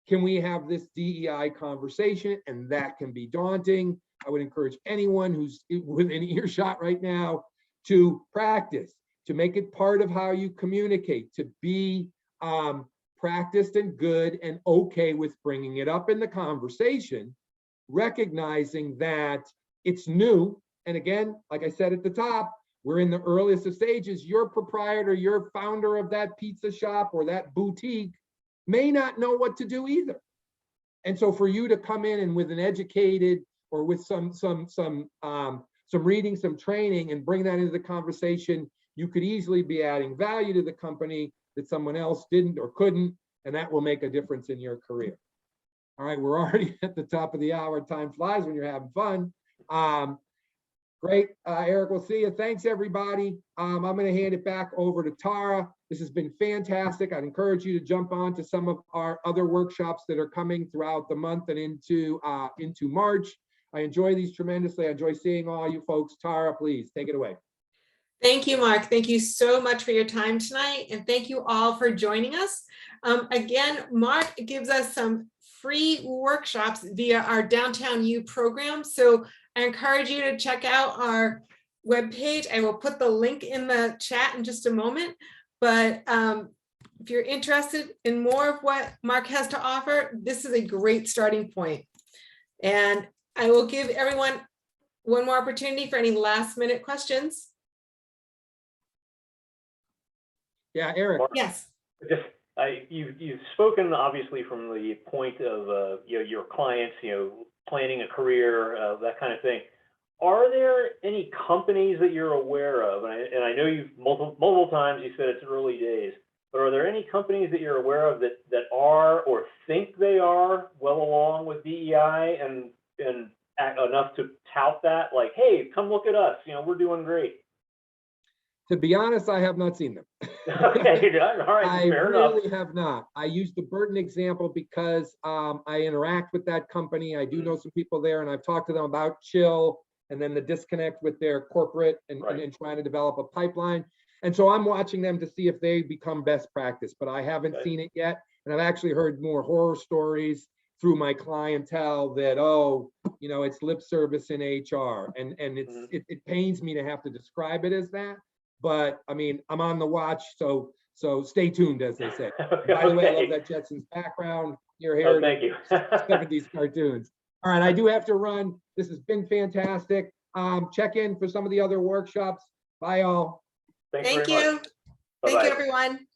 Can we have this DEI conversation? And that can be daunting. I would encourage anyone who's within earshot right now to practice, to make it part of how you communicate, to be practiced and good and okay with bringing it up in the conversation, recognizing that it's new. And again, like I said at the top, we're in the earliest of stages. Your proprietor, your founder of that pizza shop or that boutique may not know what to do either. And so for you to come in and with an educated or with some reading, some training, and bring that into the conversation, you could easily be adding value to the company that someone else didn't or couldn't, and that will make a difference in your career. All right, we're already at the top of the hour. Time flies when you're having fun. Great, Eric, we'll see you. Thanks, everybody. I'm going to hand it back over to Tara. This has been fantastic. I'd encourage you to jump on to some of our other workshops that are coming throughout the month and into March. I enjoy these tremendously. I enjoy seeing all you folks. Tara, please take it away. Thank you, Mark. Thank you so much for your time tonight. And thank you all for joining us. Again, Mark gives us some free workshops via our Downtown U program. So I encourage you to check out our webpage. I will put the link in the chat in just a moment. But if you're interested in more of what Mark has to offer, this is a great starting point. And I will give everyone one more opportunity for any last minute questions. Yeah, Eric. Mark, Yes. you've spoken obviously from the point of your clients, planning a career, that kind of thing. Are there any companies that you're aware of? And I know you've multiple times you said it's early days, but are there any companies that you're aware of that are or think they are well along with DEI and enough to tout that, like, hey, come look at us, we're doing great? To be honest, I have not seen them. Okay, all right, I fair enough. really have not. I used the Burton example because I interact with that company. I do know some people there, and I've talked to them about Chill and then the disconnect with their corporate and trying to develop a pipeline. And so I'm watching them to see if they become best practice, but I haven't seen it yet. And I've actually heard more horror stories through my clientele that, it's lip service in HR. And it pains me to have to describe it as that. But I mean, I'm on the watch, so stay tuned, as they say. By the way, I love that Jetsons background. You're here. Thank you. 70s cartoons. All right, I do have to run. This has been fantastic. Check in for some of the other workshops. Bye, all. Thanks Thank very you. much. Thank Bye-bye. you, everyone.